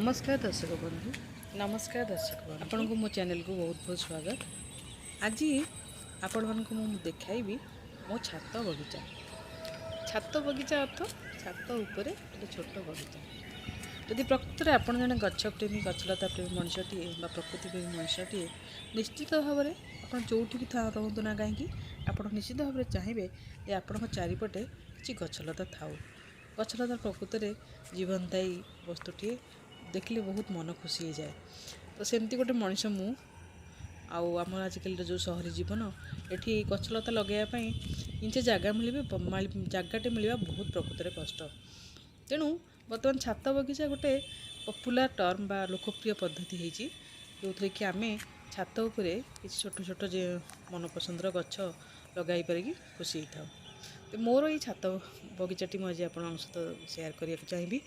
नमस्कार दर्शक बंधु आपण को मो चैनल को बहुत बहुत स्वागत। आज आपण मान को मु देखाइबी मो छात बगीचा अर्थ छात ऊपर गोटे छोट बगीचा। यदि प्रकृत में आपड़ जन गछ प्रेमी गछलता प्रेमी मनुष्यटे प्रकृति प्रेमी मनुष्यटे निश्चित भाव में आप जो भी था रुँ ना कहीं आप निश्चित भाव में चाहिए कि आपण चारिपटे किसी गछलता थाऊ। गछलता प्रकृत में जीवनदायी वस्तुटे देखले बहुत मन खुशी हो जाए। तो सेमती गोटे मनीष मु आम आजिकल जो सहरी जीवन ये गछलता लगेवाई इंचे जगह मिले जगटे मिलवा बहुत प्रकृत में कष्ट। तेणु बर्तमान छात बगीचा गोटे पपुलर टर्म बा लोकप्रिय पद्धति होती जो थे कि आम छात उपरे किसी छोट छोट जे मनपसंदर गछ लगाई पारिकी खुशी होता। तो मोर ये छात बगीचाटी मुझे आप सहित सेयार करने चाहिए।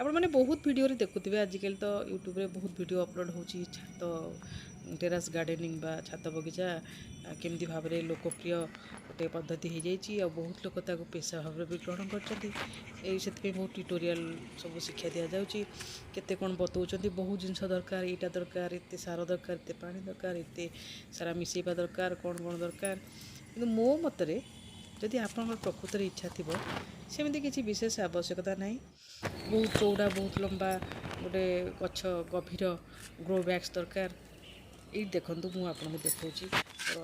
आपण मैंने बहुत वीडियो देखुवे आजिकल तो यूट्यूब रे बहुत वीडियो अपलोड होची छात टेरास गार्डनिंग बा छात बगीचा केमती भाव में लोकप्रिय गोटे पद्धति हो जाइए और बहुत लोग ताको पेशा भाव में भी ग्रहण कर बहुत ट्यूटोरियल सब शिक्षा दि जाऊँगी केते कौन बतौर बहुत जिनस दरकार यहाँ दरकार एत सार दरकार एत पानी दरकार एत सारा मिसेबा दरकार कौन कौन दरकार कि मो मतरे जदि आप प्रकृत इच्छा थी सेमती किसी विशेष आवश्यकता नहीं। बहुत चौड़ा बहुत लंबा गोटे गछ गभीर ग्रो बैग्स दरकार। ये देखूँ मुझे आपको देखा तो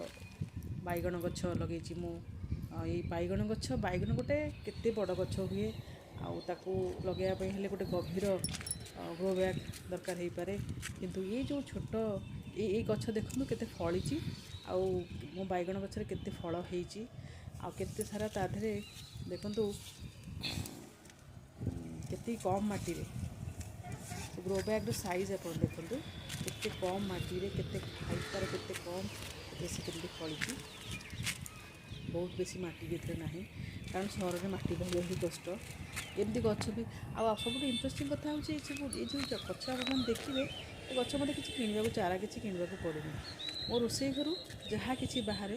बैगण गछ लगे बैगण गछ बैगण गोटे केते बड़ गछ हुए आउ लगेवाई हेले गोटे गभीर ग्रो बैग दरकार हो पारे किंतु ये जो छोट ये गछ देखूँ केते फली आउ मो बैगण गछरे केते फल होईची आउ केते सारा ताधरे देखूँ केते कम माटी रे ग्रो बैग रो साइज आप देखूँ केते कम माटी रे केते हाइट तार केते कम बेसी केते फली बहुत बेसी माटी भी ना कारण सहर में माटी पाइबा भी कष्ट एमती गछ भी आ सब इंटरेस्टिंग कथा हो जो गछ आप देखिए गछ मत कि किणवा चारा किसी किणवा पड़ेनि मो रोषे घर जहाँ कि बाहर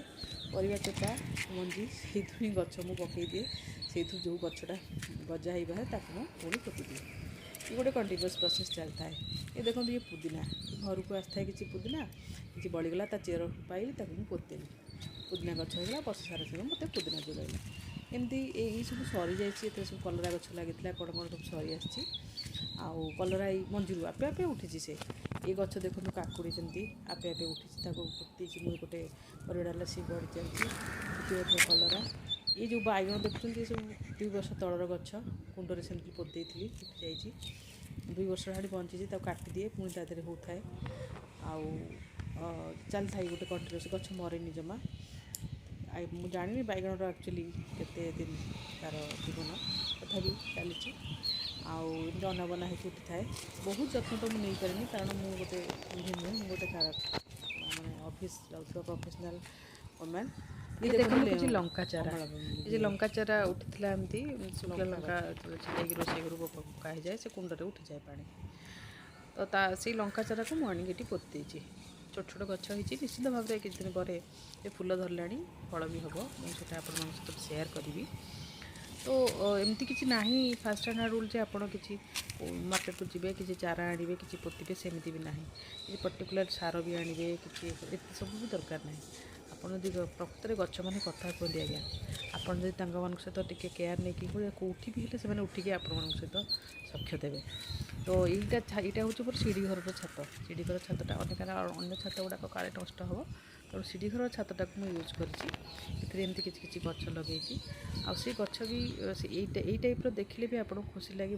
परिवा चोपा मंजी से ही गछ मु पकई दिए से जो गछटा गजा ही बाहर ताकू पुणी पोति दिए ये गोटे कंटिन्यूअस प्रोसेस चलता है। ये देखो ये पुदीना घर को आसता है किसी पुदीना किसी बड़ीगला चेर पाइली मुझे पोतेली पुदीना गछ होगा वर्ष सारा सब मत पुदीना जोड़ेगा एमती यही सब सरी जाइए सब कलरा गछ लगी कौन कौन सब सरी आसी कलरा मंजीरू आपे आपे उठी से ये गछ देखो काकुड़ी जमी आपे आपे उठी पोती मुझे गोटे परिवार सी बढ़ी चलती कलरा ये जो बैगण देखुं ये सब 2 वर्ष तलर गछ कुंडे सेमती पोती उठी जाइए 2 वर्ष हाड़ी बंची काटी दिए पुणी ता देहरे होता है चल था गोटे कंटिन्यूस गछ मरेनि जमा मुझे जानी बैगण एक्चुअली केते दिन तार जीवन तथापि चली आमती अनाबना हो उठी थाए बहुत जत्न तो मुझे नहीं पारे कारण मुझे गोटे नुहे गोटे माने ऑफिस जाऊँ प्रोफेशनल वुमेन। देखो लंका चारा ये लंका चारा उठी एमती शुक्ला लंका छिड़ाई रोषे घर पका जाए से कुंडे उठी जाए पानी तो से लंका चारा को मुझे पोती छोट छोट गछ होती निश्चित भाव में किसी दिन पर फूल धरला फल भी हम मुझे आप सहित सेयार करी। तो एमती किसी ना फास्ट एंड रूल जे आप मार्केट को जी किसी चारा आने किसी पोते सेमती भी ना कि पर्टिकुलर सार भी आने कि सब भी दरकार ना आपड़ी प्रकृत में गच मैंने कथा कहते आज्ञा आपड़ सहित टी केयर नहीं कि कौटी भी हेल्ले से उठिकी आपण सहित सख्य देवे। तो यहाँ हूँ सीढ़ी घर छात सीढ़ी घर छातटा अन्य छात गुड़ाक काले नष्ट हम तो सीढ़ी घर छातटा को यूज करमती किसी गच लगे से गच भी यही टाइप देखिले भी आपको खुशी लगे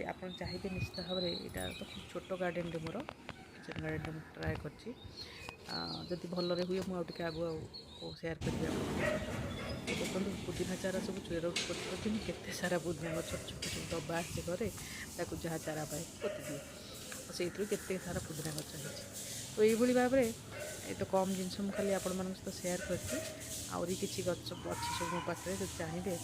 आप चाहिए निश्चित भाव में यहाँ तो खूब छोट गार्डन रे मोर किचन गार्डन ट्राए कर जदि भलरे हुए मुझे आगु सेयार करी देखो पुदीना चारा सब चेर केते सारा पुदीना छोट छोट सब डब्बा आसे घरे जहाँ चारा पाए पोती दिए से केते सारा पुदीना गच हो तो ये भाव में ये तो कम जिनस मुझे खाली आपण सहित सेयार करती किसी गच अच्छी सब मो पाखे जो चाहिए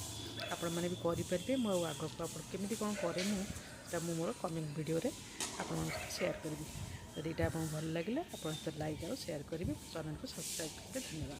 आपण मैंने भी करेंगे मुझे आगक आपमी कौन करे मुझे मोर कमिंग वीडियो आप सेयार करी। यदि यहाँ आपको भल लगे आप लाइक और शेयर करेंगे चैनल को सब्सक्राइब करेंगे। धन्यवाद।